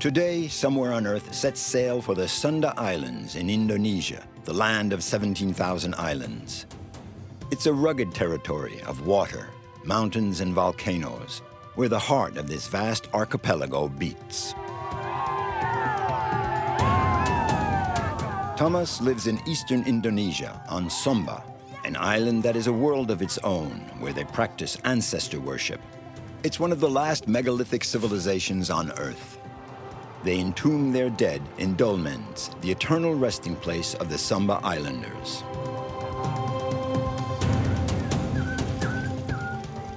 Today, somewhere on Earth sets sail for the Sunda Islands in Indonesia, the land of 17,000 islands. It's a rugged territory of water, mountains, and volcanoes, where the heart of this vast archipelago beats. Thomas lives in eastern Indonesia on Sumba, an island that is a world of its own, where they practice ancestor worship. It's one of the last megalithic civilizations on Earth. They entomb their dead in dolmens, the eternal resting place of the Sumba Islanders.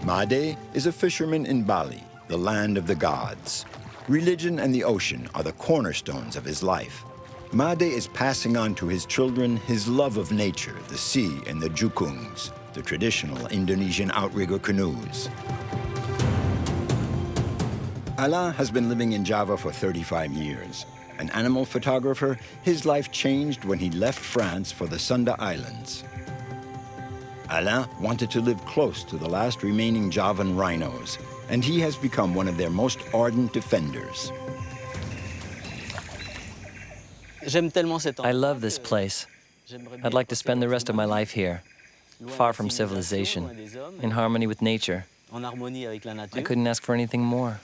Made is a fisherman in Bali, the land of the gods. Religion and the ocean are the cornerstones of his life. Made is passing on to his children his love of nature, the sea, and the jukungs, the traditional Indonesian outrigger canoes. Alain has been living in Java for 35 years. An animal photographer, his life changed when he left France for the Sunda Islands. Alain wanted to live close to the last remaining Javan rhinos, and he has become one of their most ardent defenders. I love this place. I'd like to spend the rest of my life here, far from civilization, in harmony with nature. I couldn't ask for anything more.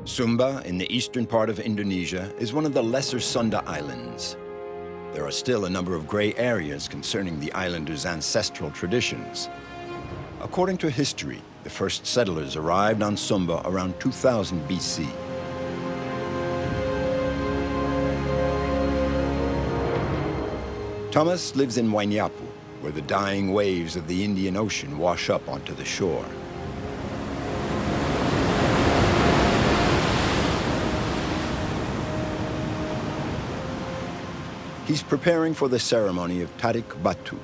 Sumba, in the eastern part of Indonesia, is one of the lesser Sunda Islands. There are still a number of gray areas concerning the islanders' ancestral traditions. According to history, the first settlers arrived on Sumba around 2000 BC. Thomas lives in Wainyapu, where the dying waves of the Indian Ocean wash up onto the shore. He's preparing for the ceremony of tarik batu,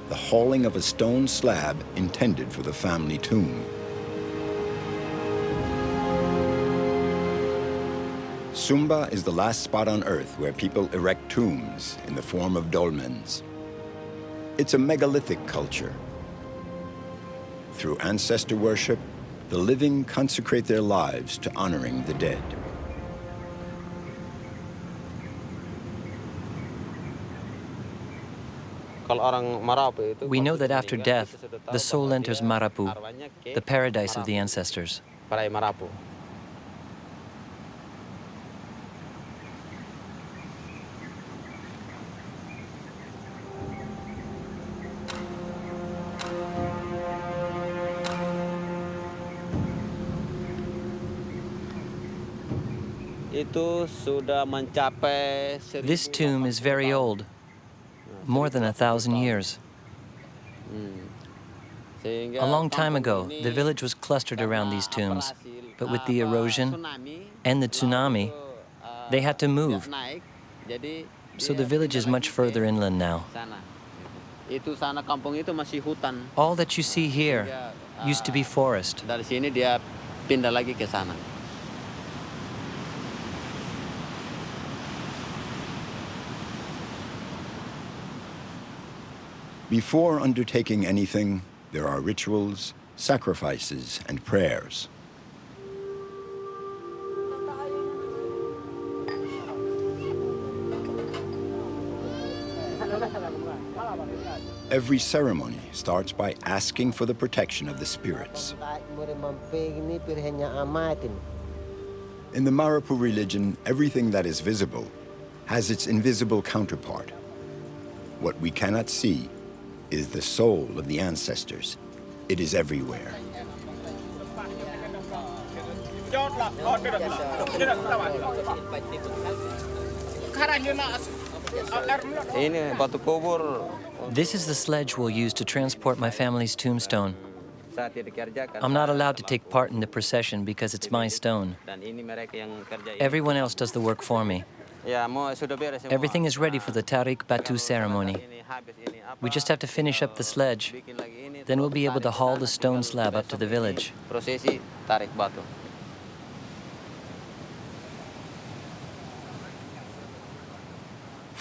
the hauling of a stone slab intended for the family tomb. Sumba is the last spot on Earth where people erect tombs in the form of dolmens. It's a megalithic culture. Through ancestor worship, the living consecrate their lives to honoring the dead. We know that after death, the soul enters Marapu, the paradise of the ancestors. This tomb is very old, more than 1,000 years. A long time ago, the village was clustered around these tombs, but with the erosion and the tsunami, they had to move. So the village is much further inland now. All that you see here used to be forest. Before undertaking anything, there are rituals, sacrifices, and prayers. Every ceremony starts by asking for the protection of the spirits. In the Marapu religion, everything that is visible has its invisible counterpart. What we cannot see is the soul of the ancestors. It is everywhere. This is the sledge we'll use to transport my family's tombstone. I'm not allowed to take part in the procession because it's my stone. Everyone else does the work for me. Everything is ready for the tarik batu ceremony. We just have to finish up the sledge. Then we'll be able to haul the stone slab up to the village.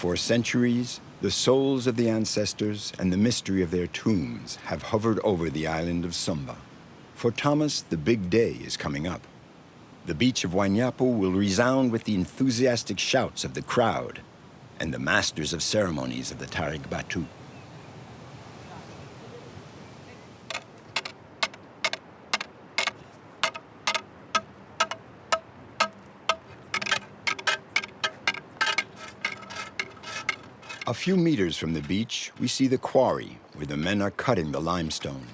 For centuries, the souls of the ancestors and the mystery of their tombs have hovered over the island of Sumba. For Thomas, the big day is coming up. The beach of Wanyapu will resound with the enthusiastic shouts of the crowd and the masters of ceremonies of the Tarik Batu. A few meters from the beach, we see the quarry where the men are cutting the limestone.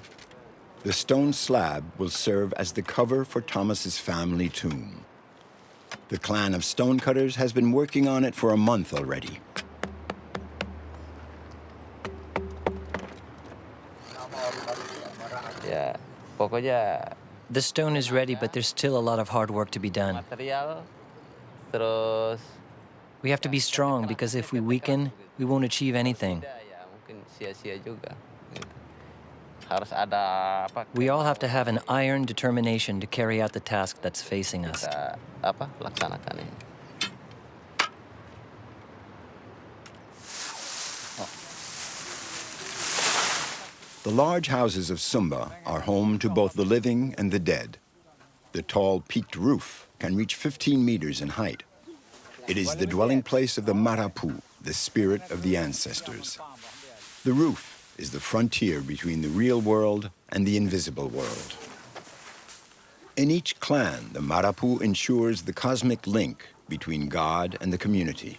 The stone slab will serve as the cover for Thomas's family tomb. The clan of stonecutters has been working on it for a month already. The stone is ready, but there's still a lot of hard work to be done. We have to be strong because if we weaken, we won't achieve anything. We all have to have an iron determination to carry out the task that's facing us. The large houses of Sumba are home to both the living and the dead. The tall peaked roof can reach 15 meters in height. It is the dwelling place of the Marapu, the spirit of the ancestors. The roof is the frontier between the real world and the invisible world. In each clan, the Marapu ensures the cosmic link between God and the community.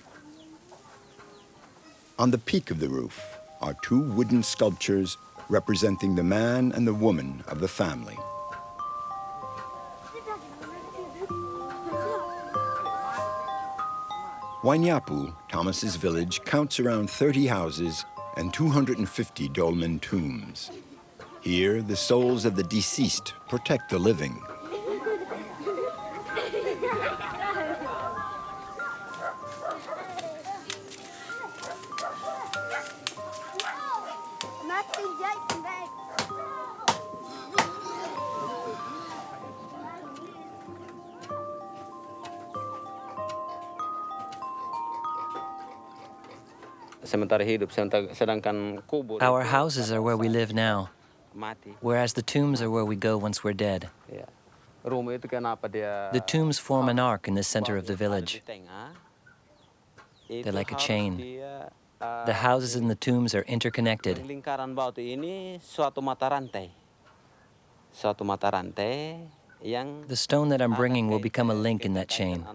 On the peak of the roof are two wooden sculptures representing the man and the woman of the family. Wanyapu, Thomas's village, counts around 30 houses and 250 dolmen tombs. Here, the souls of the deceased protect the living. Our houses are where we live now, whereas the tombs are where we go once we're dead. The tombs form an arc in the center of the village. They're like a chain. The houses and the tombs are interconnected. The stone that I'm bringing will become a link in that chain.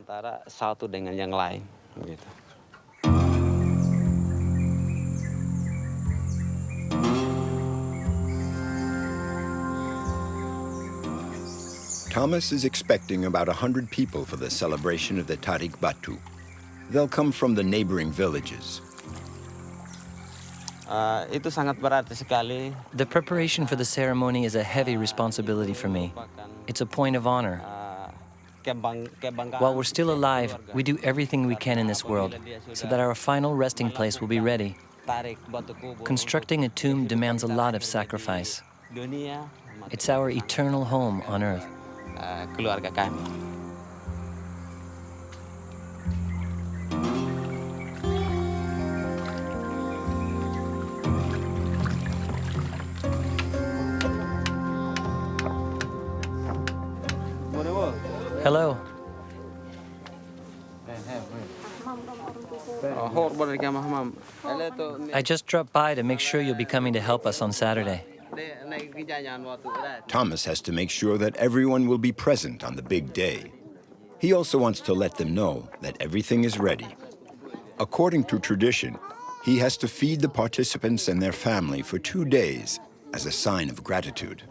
Thomas is expecting about 100 people for the celebration of the Tarik Batu. They'll come from the neighboring villages. The preparation for the ceremony is a heavy responsibility for me. It's a point of honor. While we're still alive, we do everything we can in this world so that our final resting place will be ready. Constructing a tomb demands a lot of sacrifice. It's our eternal home on earth. Keluarga kami. Hello. I just dropped by to make sure you'll be coming to help us on Saturday. Thomas has to make sure that everyone will be present on the big day. He also wants to let them know that everything is ready. According to tradition, he has to feed the participants and their family for 2 days as a sign of gratitude.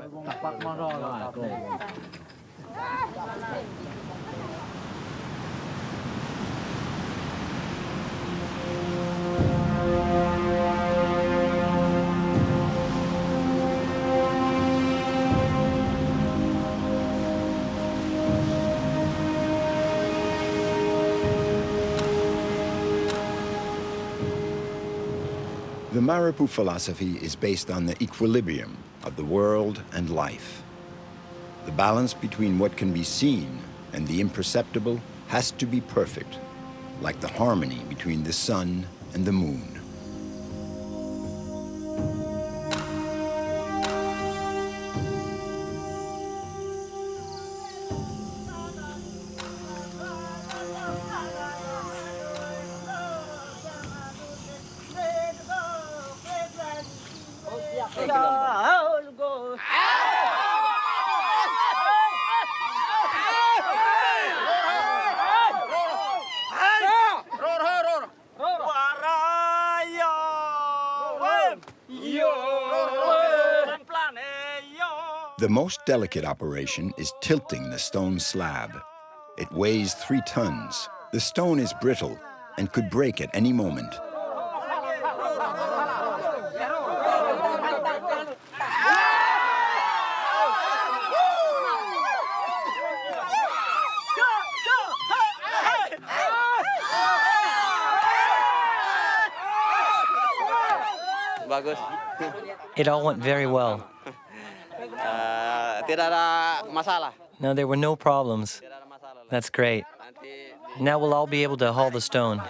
The Marapu philosophy is based on the equilibrium of the world and life. The balance between what can be seen and the imperceptible has to be perfect, like the harmony between the sun and the moon. The most delicate operation is tilting the stone slab. It weighs 3 tons. The stone is brittle and could break at any moment. Bagus. It all went very well. Tidak ada masalah. No, there were no problems. Tidak ada masalah. That's great. Nanti Now we'll all be able to haul the stone.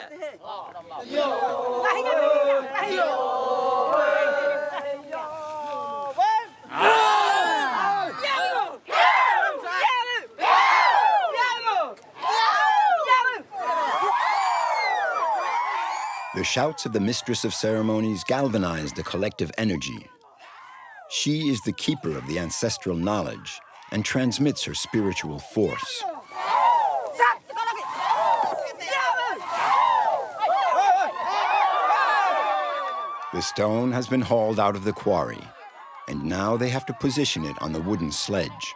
The shouts of the mistress of ceremonies galvanize the collective energy. She is the keeper of the ancestral knowledge and transmits her spiritual force. The stone has been hauled out of the quarry, and now they have to position it on the wooden sledge.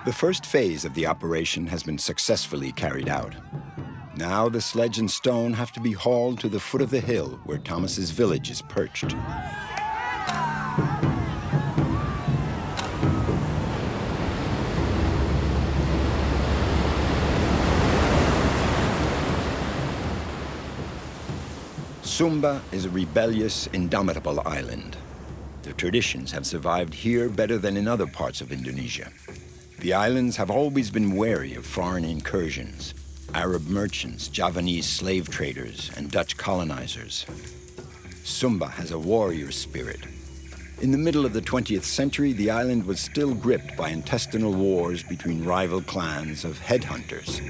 The first phase of the operation has been successfully carried out. Now the sledge and stone have to be hauled to the foot of the hill where Thomas's village is perched. Sumba is a rebellious, indomitable island. The traditions have survived here better than in other parts of Indonesia. The islands have always been wary of foreign incursions, Arab merchants, Javanese slave traders, and Dutch colonizers. Sumba has a warrior spirit. In the middle of the 20th century, the island was still gripped by intestinal wars between rival clans of headhunters.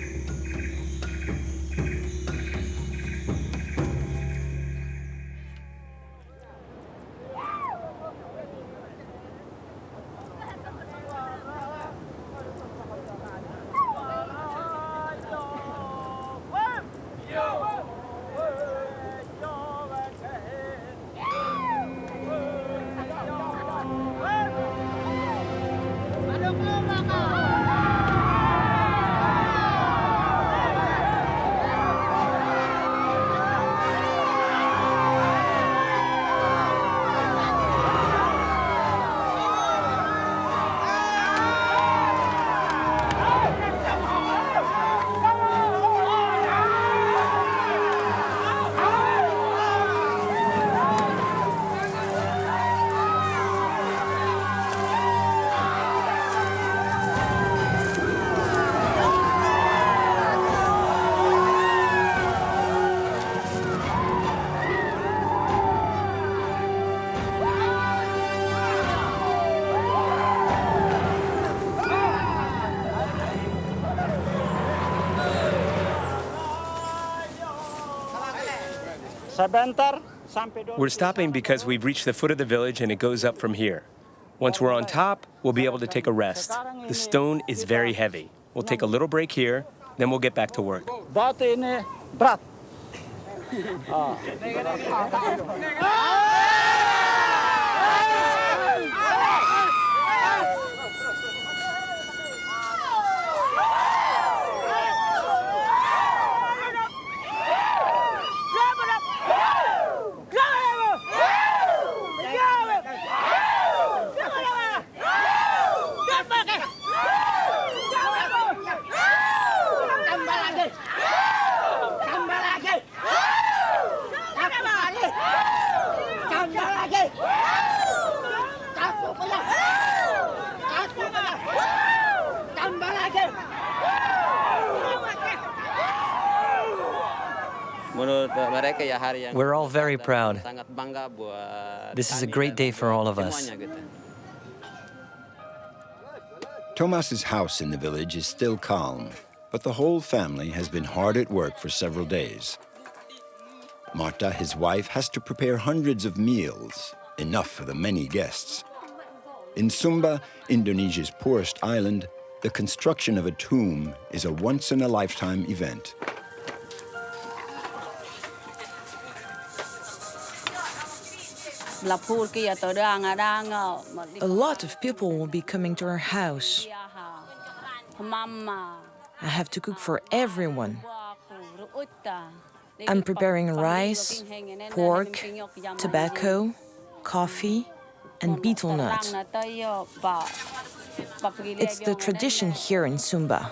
We're stopping because we've reached the foot of the village and it goes up from here. Once we're on top, we'll be able to take a rest. The stone is very heavy. We'll take a little break here, then we'll get back to work. Batu ini berat. We're all very proud. This is a great day for all of us. Tomas's house in the village is still calm, but the whole family has been hard at work for several days. Marta, his wife, has to prepare hundreds of meals, enough for the many guests. In Sumba, Indonesia's poorest island, the construction of a tomb is a once-in-a-lifetime event. A lot of people will be coming to our house. I have to cook for everyone. I'm preparing rice, pork, tobacco, coffee, and betel nut. It's the tradition here in Sumba.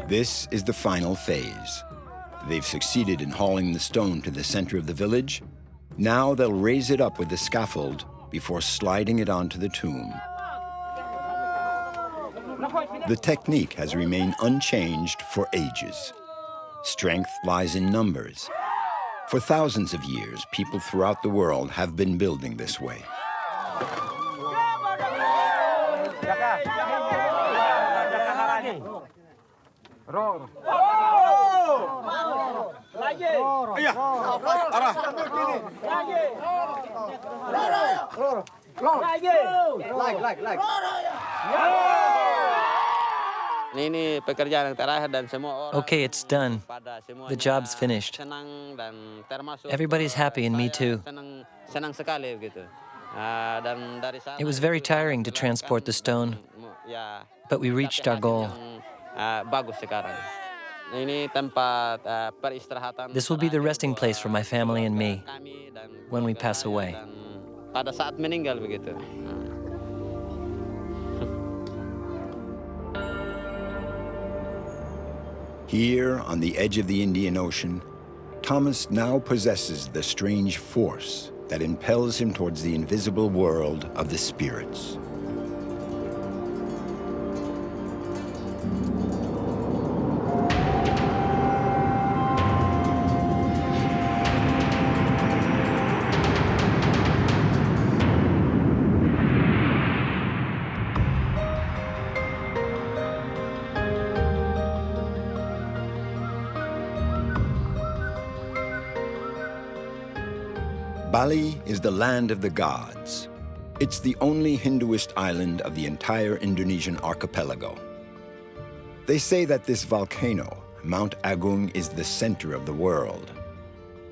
This is the final phase. They've succeeded in hauling the stone to the center of the village. Now they'll raise it up with the scaffold before sliding it onto the tomb. The technique has remained unchanged for ages. Strength lies in numbers. For thousands of years, people throughout the world have been building this way. Okay, it's done. The job's finished. Everybody's happy, and me too. It was very tiring to transport the stone, but we reached our goal. This will be the resting place for my family and me when we pass away. Here, on the edge of the Indian Ocean, Thomas now possesses the strange force that impels him towards the invisible world of the spirits. Bali is the land of the gods. It's the only Hinduist island of the entire Indonesian archipelago. They say that this volcano, Mount Agung, is the center of the world.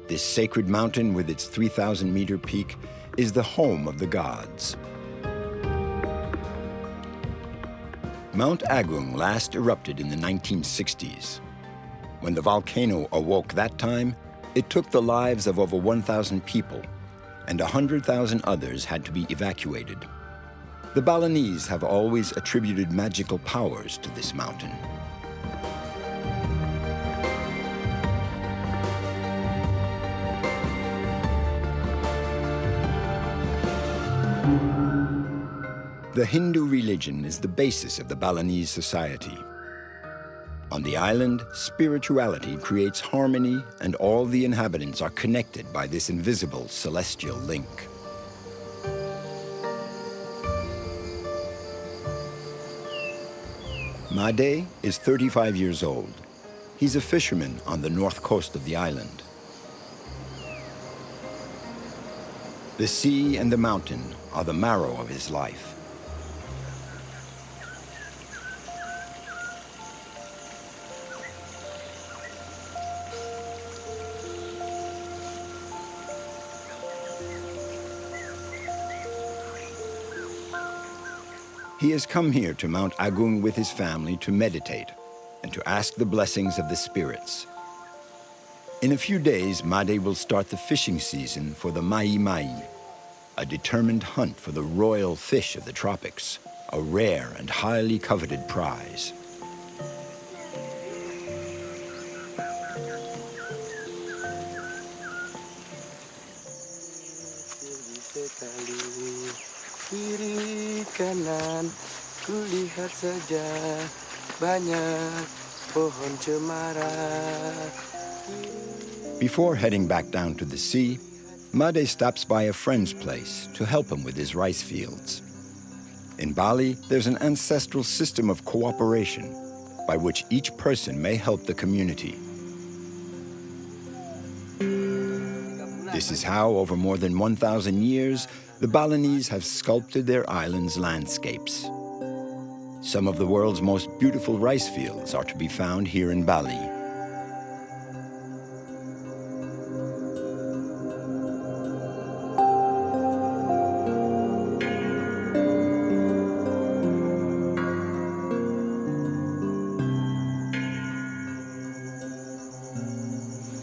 This sacred mountain with its 3,000-meter peak is the home of the gods. Mount Agung last erupted in the 1960s. When the volcano awoke that time, it took the lives of over 1,000 people, and 100,000 others had to be evacuated. The Balinese have always attributed magical powers to this mountain. The Hindu religion is the basis of the Balinese society. On the island, spirituality creates harmony, and all the inhabitants are connected by this invisible celestial link. Made is 35 years old. He's a fisherman on the north coast of the island. The sea and the mountain are the marrow of his life. He has come here to Mount Agung with his family to meditate and to ask the blessings of the spirits. In a few days, Made will start the fishing season for the mai-mai, a determined hunt for the royal fish of the tropics, a rare and highly coveted prize. Kiri kanan, kulihat saja banyak pohon cemara. Before heading back down to the sea, Made stops by a friend's place to help him with his rice fields. In Bali, there's an ancestral system of cooperation by which each person may help the community. This is how, over more than 1,000 years, the Balinese have sculpted their island's landscapes. Some of the world's most beautiful rice fields are to be found here in Bali.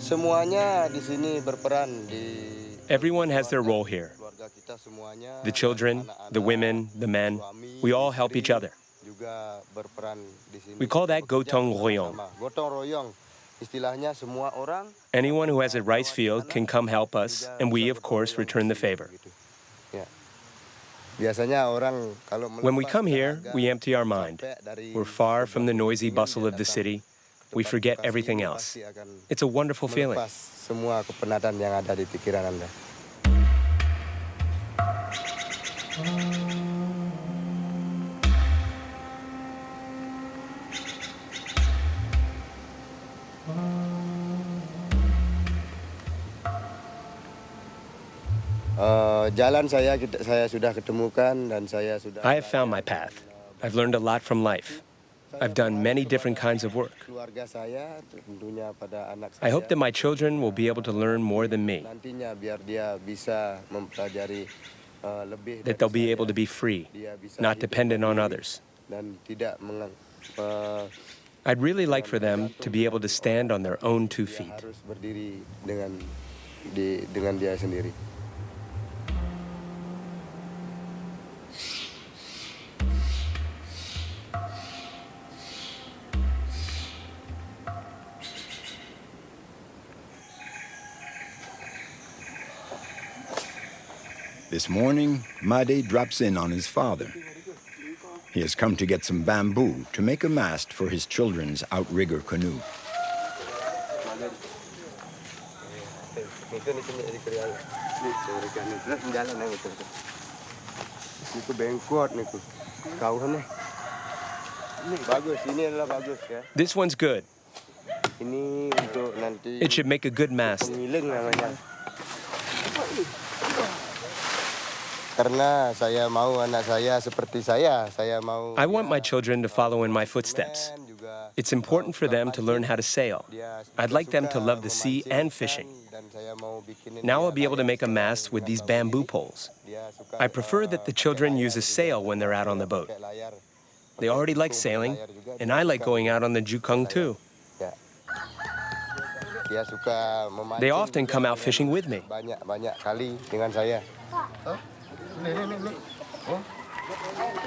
Semuanya di sini berperan di. Everyone has their role here. The children, the women, the men, we all help each other. We call that gotong royong. Anyone who has a rice field can come help us, and we, of course, return the favor. When we come here, we empty our mind. We're far from the noisy bustle of the city. We forget everything else. It's a wonderful feeling. Semua kepenatan yang ada di pikiran Anda. Jalan saya sudah ketemukan dan saya sudah. I have found my path. I've learned a lot from life. I've done many different kinds of work. I hope that my children will be able to learn more than me, that they'll be able to be free, not dependent on others. I'd really like for them to be able to stand on their own 2 feet. This morning, Made drops in on his father. He has come to get some bamboo to make a mast for his children's outrigger canoe. This one's good. It should make a good mast. Karena saya mau anak saya seperti saya mau. I want my children to follow in my footsteps. It's important for them to learn how to sail. I'd like them to love the sea and fishing. Now I'll be able to make a mast with these bamboo poles. I prefer that the children use a sail when they're out on the boat. They already like sailing, and I like going out on the jukung too. They often come out fishing with me. Banyak kali dengan saya. Oh,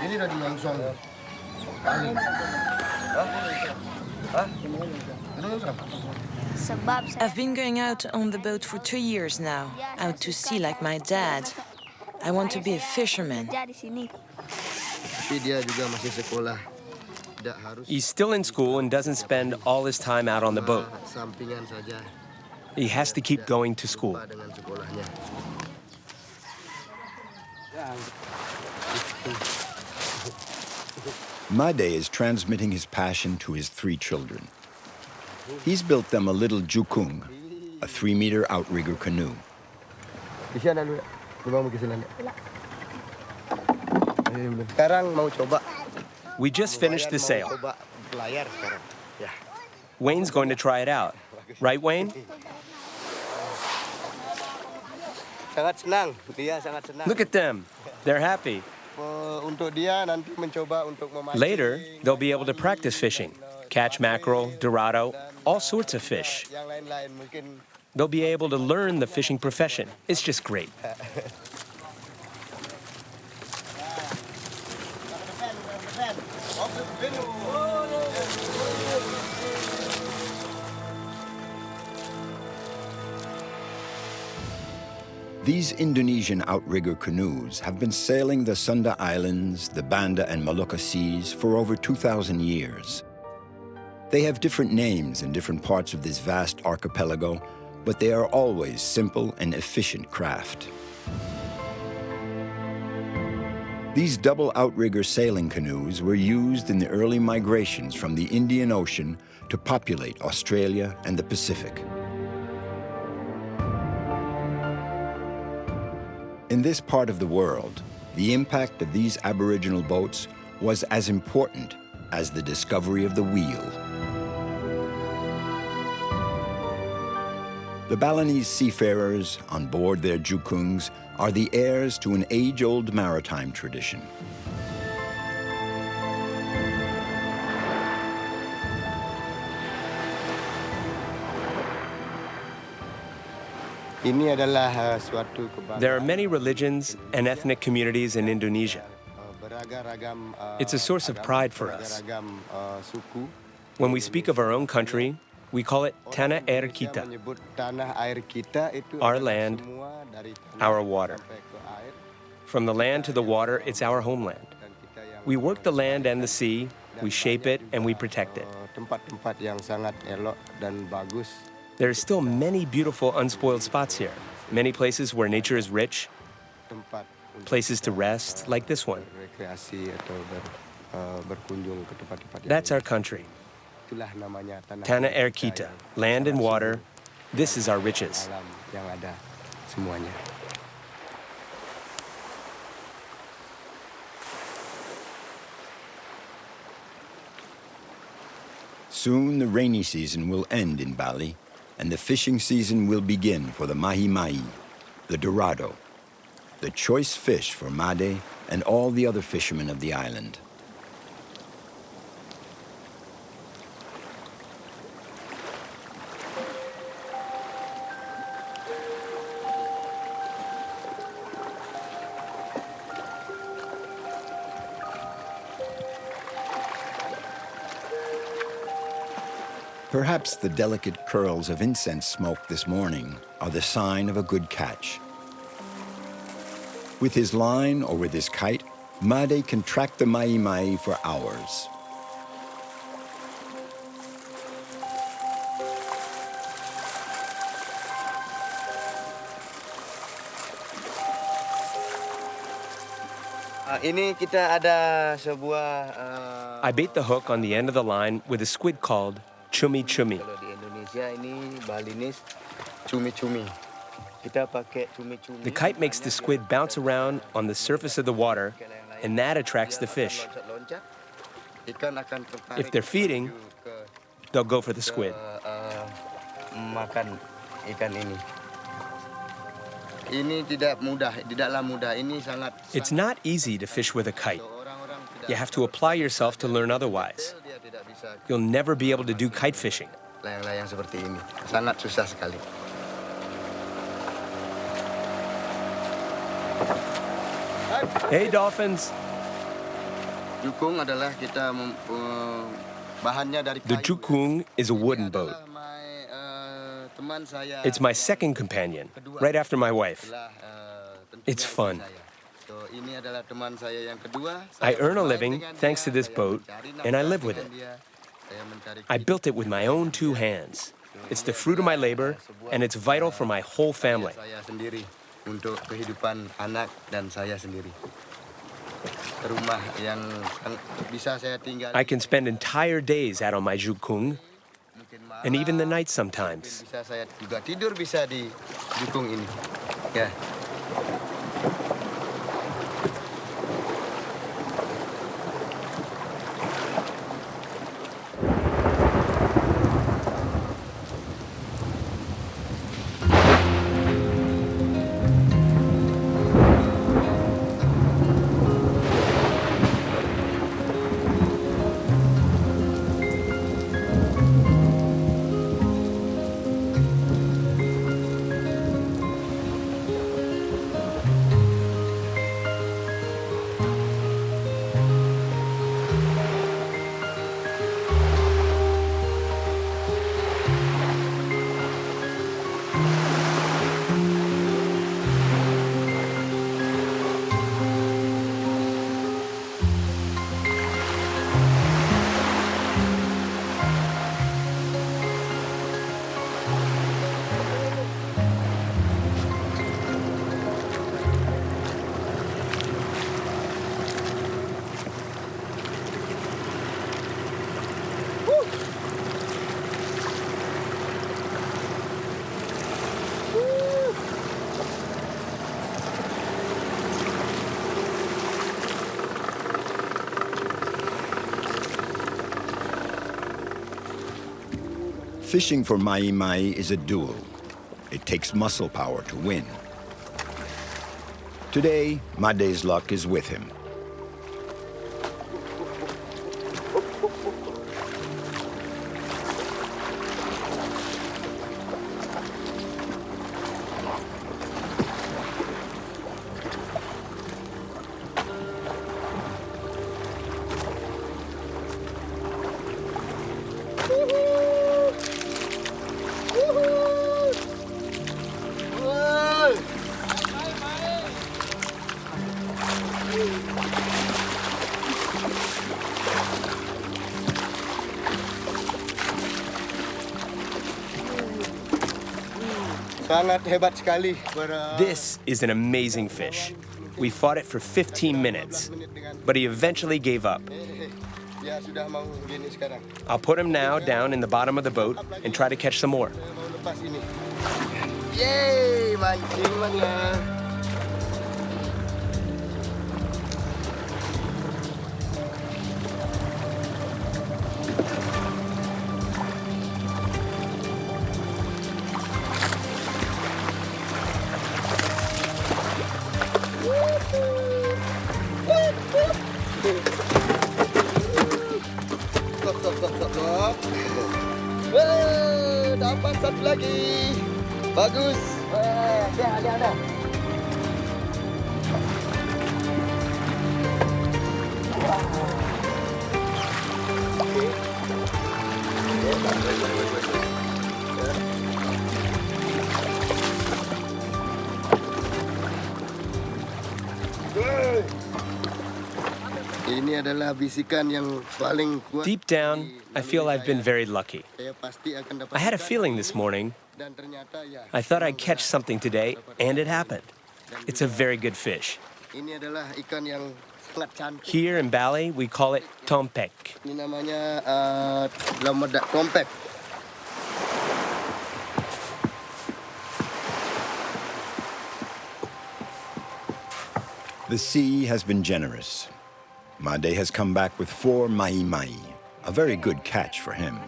ini udah dilangsung. I've been going out on the boat for 2 years now, out to sea like my dad. I want to be a fisherman. Tapi dia juga masih sekolah. He's still in school and doesn't spend all his time out on the boat. Sampingan saja. He has to keep going to school. Dengan sekolahnya. Made is transmitting his passion to his 3 children. He's built them a little jukung, a 3-meter outrigger canoe. Di sana dulu. Sekarang mau coba. We just finished the sail. Coba berlayar sekarang. Ya. Wayne's going to try it out. Right, Wayne? Sangat senang, dia sangat senang. Look at them. They're happy. Untuk dia nanti mencoba untuk memancing. Later, they'll be able to practice fishing. Catch mackerel, dorado, all sorts of fish. Yang lain-lain mungkin. They'll be able to learn the fishing profession. It's just great. These Indonesian outrigger canoes have been sailing the Sunda Islands, the Banda and Molucca seas for over 2,000 years. They have different names in different parts of this vast archipelago, but they are always simple and efficient craft. These double outrigger sailing canoes were used in the early migrations from the Indian Ocean to populate Australia and the Pacific. In this part of the world, the impact of these Aboriginal boats was as important as the discovery of the wheel. The Balinese seafarers on board their jukungs are the heirs to an age-old maritime tradition. Ini adalah suatu kebanggaan. There are many religions and ethnic communities in Indonesia. Beragam, It's a source of pride for us. beragam suku. When we speak of our own country, we call it Tanah Air Kita, Menyebut tanah air kita itu Our adalah land, semua dari tanah our water. sampai ke air. From the land to the water, it's our homeland. Dan kita yang We work the land and the sea, we shape it, and we protect it. tempat-tempat yang sangat elok dan bagus. There are still many beautiful unspoiled spots here, many places where nature is rich, Tempat untuk places to rest, like this one. rekreasi atau berkunjung ke tempat-tempat yang That's our country, itulah namanya Tanah Air kita Kita, yang land and sangat water. subur, This is our riches. alam yang ada semuanya. Soon the rainy season will end in Bali, and the fishing season will begin for the mahi-mahi, the dorado, the choice fish for Made and all the other fishermen of the island. Perhaps the delicate curls of incense smoke this morning are the sign of a good catch. With his line or with his kite, Made can track the mahi-mahi for hours. Ini kita ada sebuah I bait the hook on the end of the line with a squid called chumi chumi. kalau di Indonesia ini Balinese cumi-cumi. Kita pakai cumi-cumi. The kite makes the squid bounce around on the surface of the water, and that attracts the fish. Loncat-loncat, ikan akan tertarik If they're feeding, menuju ke they'll go for the squid. makan ikan ini. Ini tidaklah mudah. Ini sangat. It's not easy to fish with a kite. Orang-orang tidak You have to apply yourself to learn otherwise. dia tidak bisa You'll never be able to do kite fishing. layang-layang seperti ini. Sangat susah sekali. Hey, dolphins! Jukung adalah kita bahannya dari The kayu. jukung is a wooden boat. Teman saya. It's my second companion, right after my wife. It's fun. So, ini adalah teman saya yang kedua. I Saya earn a bermain living dengan thanks to dia, this saya boat, mencari and I nafkah live with dengan it. dia, saya mencari I built it with my own two hands. It's the fruit of my labor, and it's vital for my whole family. saya sendiri untuk kehidupan anak dan saya sendiri. Rumah yang bisa saya tinggal. I can spend entire days out on my jukung, Mungkin malam, and even the night mungkin sometimes. bisa saya juga tidur bisa di jukung ini. Ya. Fishing for mahi-mahi is a duel. It takes muscle power to win. Today, Made's luck is with him. Sangat hebat sekali. This is an amazing fish. We fought it for 15 minutes, but he eventually gave up. Dia sudah mau gini sekarang. I'll put him now down in the bottom of the boat and try to catch some more. Mau lepas ini. Yeay, mancing mana? Dapat satu lagi. Bagus. Ada. Ini adalah bisikan yang paling kuat. Deep down, I feel I've been very lucky. I had a feeling this morning. I thought I'd catch something today, and it happened. It's a very good fish. Ini adalah ikan yang sangat cantik. Here in Bali, we call it tompek. Ini namanya lamedak tompek. The sea has been generous. Made has come back with 4 mahi-mahi, a very good catch for him.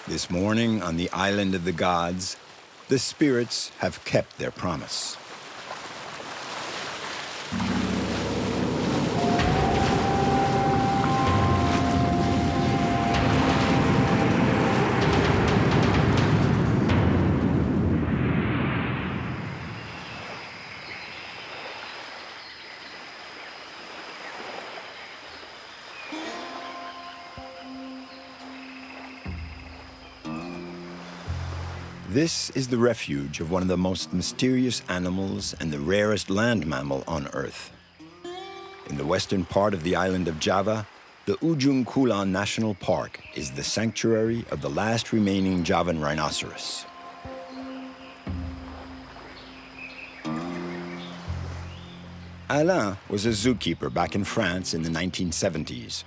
This morning on the island of the gods, the spirits have kept their promise. This is the refuge of one of the most mysterious animals and the rarest land mammal on Earth. In the western part of the island of Java, the Ujung Kulan National Park is the sanctuary of the last remaining Javan rhinoceros. Alain was a zookeeper back in France in the 1970s.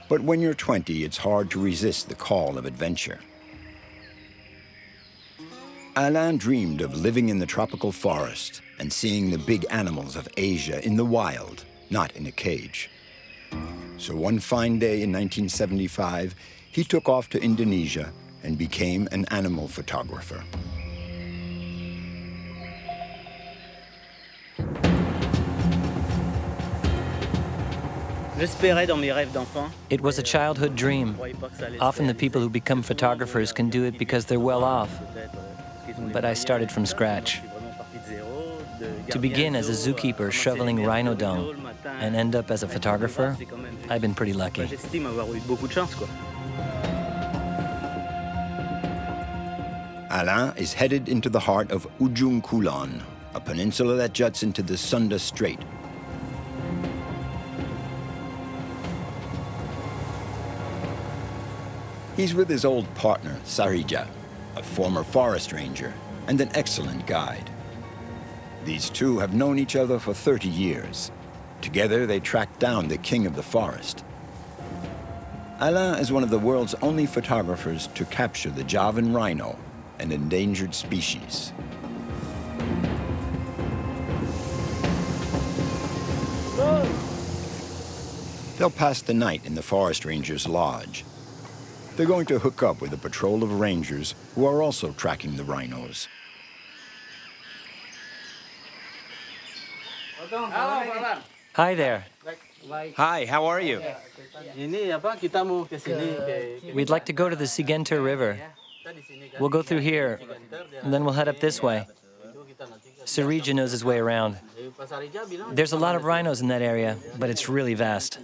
But when you're 20, it's hard to resist the call of adventure. Alain dreamed of living in the tropical forest and seeing the big animals of Asia in the wild, not in a cage. So one fine day in 1975, he took off to Indonesia and became an animal photographer. It was a childhood dream. Often the people who become photographers can do it because they're well off. But I started from scratch. To begin as a zookeeper shoveling rhino dung and end up as a photographer, I've been pretty lucky. Alain is headed into the heart of Ujung Kulan, a peninsula that juts into the Sunda Strait. He's with his old partner, Sarija, a former forest ranger and an excellent guide. These two have known each other for 30 years. Together, they tracked down the king of the forest. Alain is one of the world's only photographers to capture the Javan rhino, an endangered species. They'll pass the night in the forest ranger's lodge. They're going to hook up with a patrol of rangers who are also tracking the rhinos. Hi there. Hi, how are you? We'd like to go to the Sigenter River. We'll go through here, and then we'll head up this way. Sarija knows his way around. There's a lot of rhinos in that area, but it's really vast.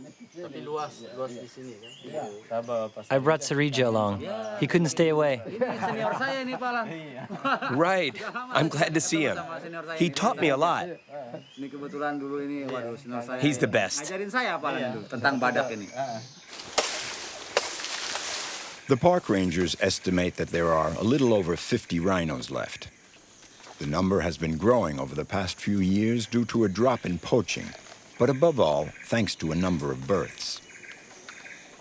I brought Sarija along. He couldn't stay away. Right. I'm glad to see him. He taught me a lot. He's the best. The park rangers estimate that there are a little over 50 rhinos left. The number has been growing over the past few years due to a drop in poaching, but above all, thanks to a number of births.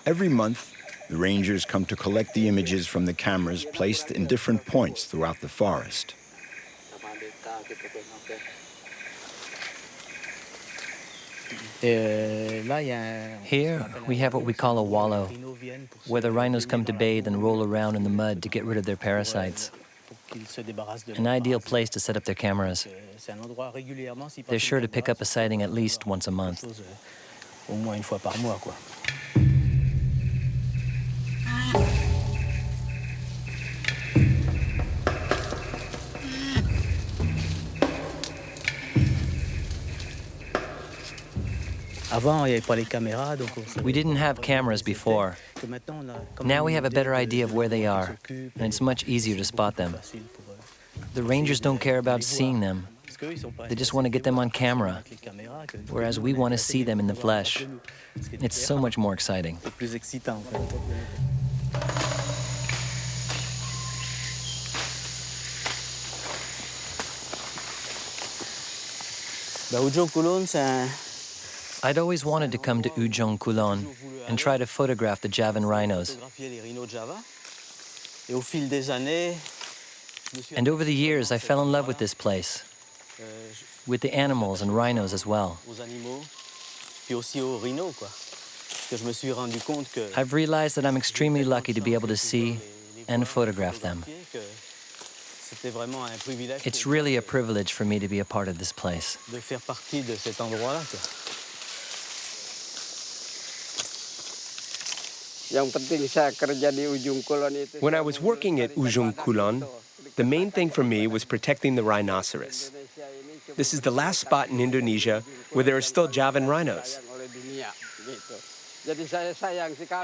Every month, the rangers come to collect the images from the cameras placed in different points throughout the forest. Here, we have what we call a wallow, where the rhinos come to bathe and roll around in the mud to get rid of their parasites. An ideal place to set up their cameras. They're sure to pick up a sighting at least once a month. We didn't have cameras before. Now we have a better idea of where they are, and it's much easier to spot them. The rangers don't care about seeing them. They just want to get them on camera, whereas we want to see them in the flesh. It's so much more exciting. I'd always wanted to come to Ujung Kulan and try to photograph the Javan rhinos. And over the years, I fell in love with this place, with the animals and rhinos as well. I've realized that I'm extremely lucky to be able to see and photograph them. It's really a privilege for me to be a part of this place. When I was working at Ujung Kulan, the main thing for me was protecting the rhinoceros. This is the last spot in Indonesia where there are still Javan rhinos.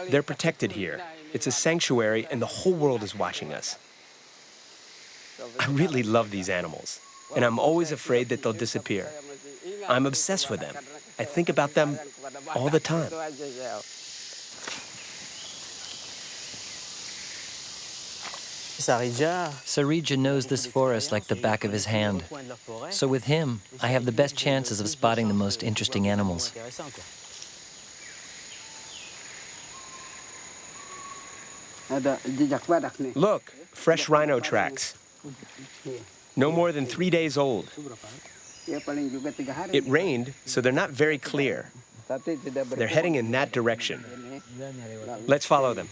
They're protected here. It's a sanctuary, and the whole world is watching us. I really love these animals, and I'm always afraid that they'll disappear. I'm obsessed with them. I think about them all the time. Sarija knows this forest like the back of his hand. So with him, I have the best chances of spotting the most interesting animals. Look, fresh rhino tracks. No more than 3 days old. It rained, so they're not very clear. They're heading in that direction. Let's follow them.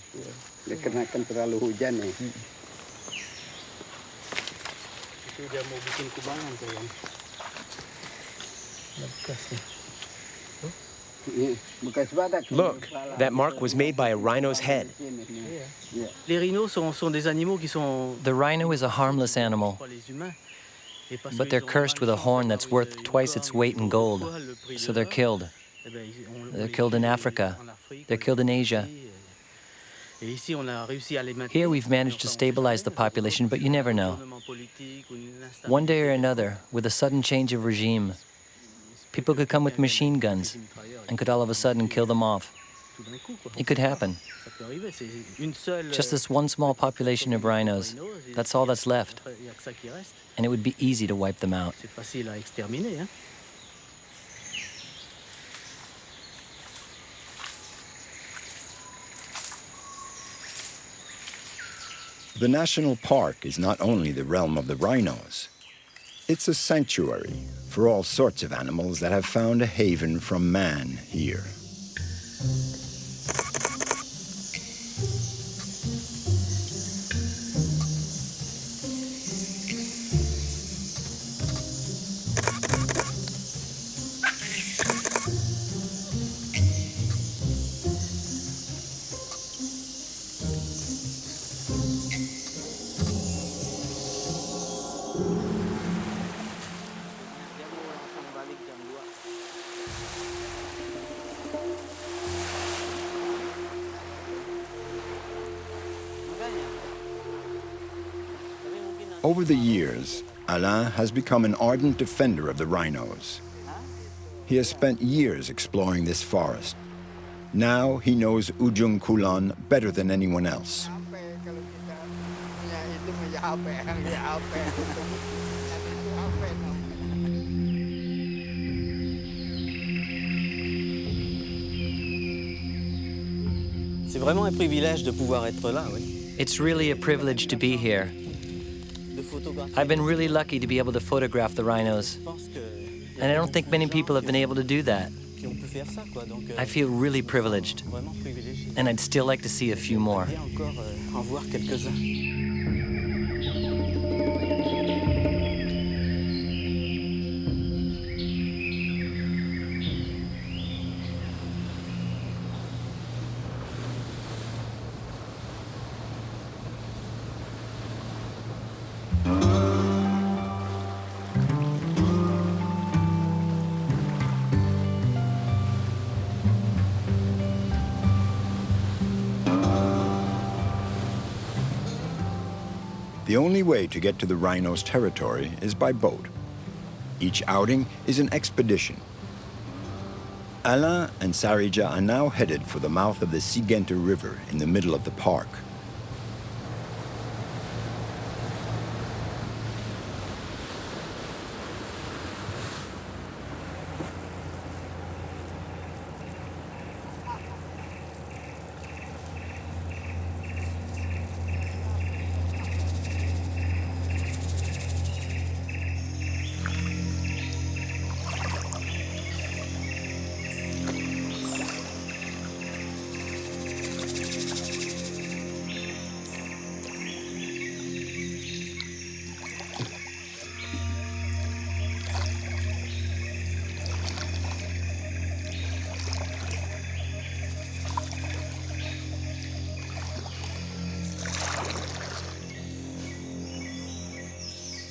Look, that mark was made by a rhino's head. The rhino is a harmless animal, but they're cursed with a horn that's worth twice its weight in gold, so they're killed. They're killed in Africa. They're killed in Asia. Here we've managed to stabilize the population, but you never know. One day or another, with a sudden change of regime, people could come with machine guns and could all of a sudden kill them off. It could happen. Just this one small population of rhinos, that's all that's left. And it would be easy to wipe them out. The national park is not only the realm of the rhinos. It's a sanctuary for all sorts of animals that have found a haven from man here. Over the years, Alain has become an ardent defender of the rhinos. He has spent years exploring this forest. Now he knows Ujung Kulan better than anyone else. C'est vraiment un privilège de pouvoir être là, oui. It's really a privilege to be here. I've been really lucky to be able to photograph the rhinos, and I don't think many people have been able to do that. I feel really privileged, and I'd still like to see a few more. The only way to get to the rhinos' territory is by boat. Each outing is an expedition. Alain and Sarija are now headed for the mouth of the Sigente River in the middle of the park.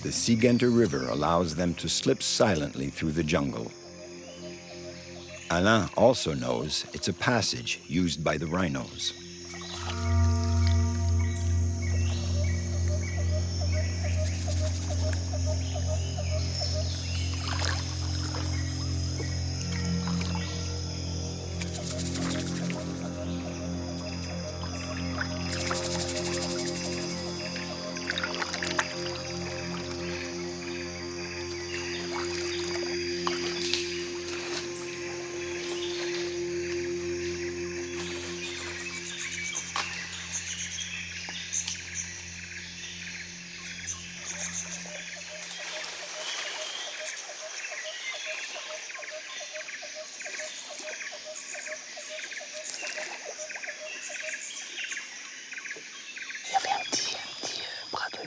The Sigente River allows them to slip silently through the jungle. Alain also knows it's a passage used by the rhinos.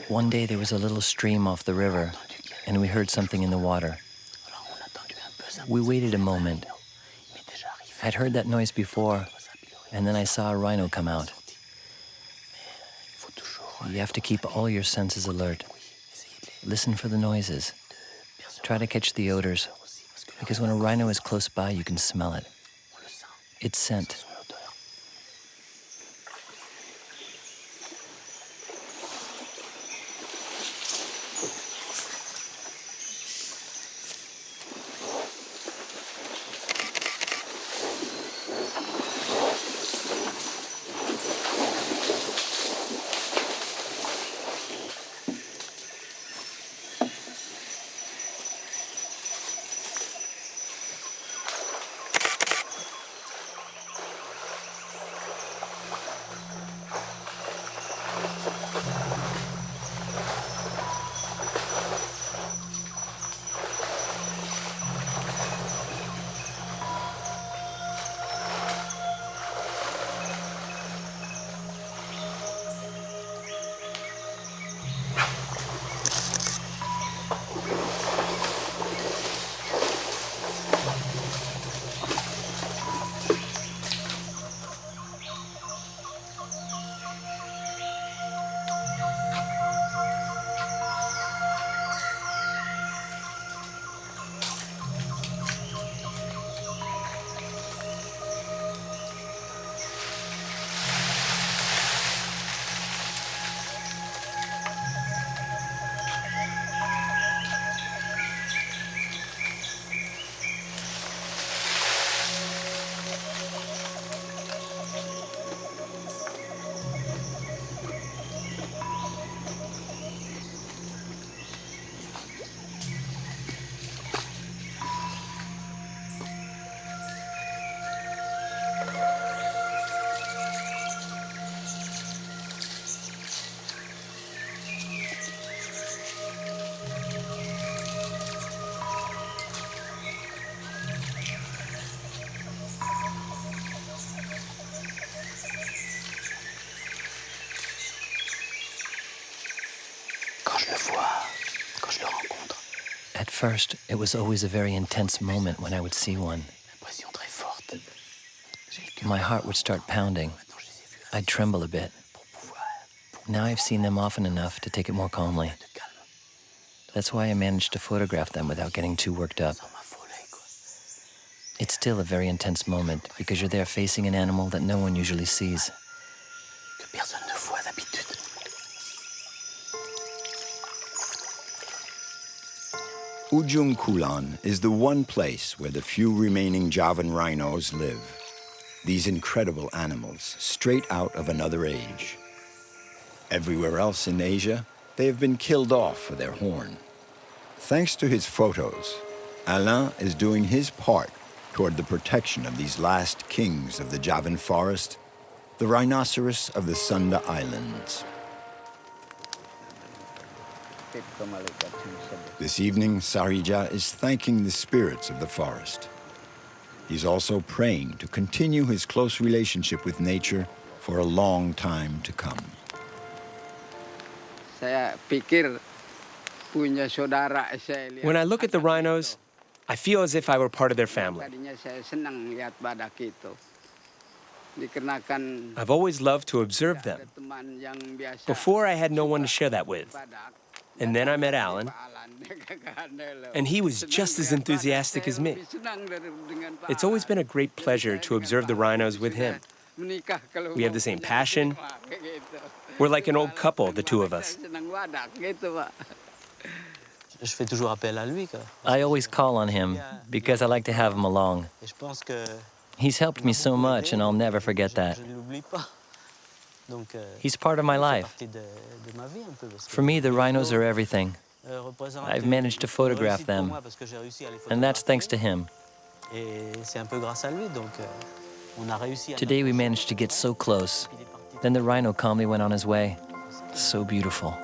One day there was a little stream off the river, and we heard something in the water. We waited a moment. I'd heard that noise before, and then I saw a rhino come out. You have to keep all your senses alert. Listen for the noises. Try to catch the odors, because when a rhino is close by, you can smell it. Its scent. At first, it was always a very intense moment when I would see one. My heart would start pounding. I'd tremble a bit. Now I've seen them often enough to take it more calmly. That's why I managed to photograph them without getting too worked up. It's still a very intense moment because you're there facing an animal that no one usually sees. Ujung Kulan is the one place where the few remaining Javan rhinos live. These incredible animals, straight out of another age. Everywhere else in Asia, they have been killed off for their horn. Thanks to his photos, Alain is doing his part toward the protection of these last kings of the Javan forest, the rhinoceros of the Sunda Islands. This evening, Sarija is thanking the spirits of the forest. He's also praying to continue his close relationship with nature for a long time to come. When I look at the rhinos, I feel as if I were part of their family. I've always loved to observe them. Before, I had no one to share that with. And then I met Alain, and he was just as enthusiastic as me. It's always been a great pleasure to observe the rhinos with him. We have the same passion. We're like an old couple, the two of us. I always call on him because I like to have him along. He's helped me so much, and I'll never forget that. He's part of my life. For me, the rhinos are everything. I've managed to photograph them, and that's thanks to him. Today we managed to get so close. Then the rhino calmly went on his way. So beautiful.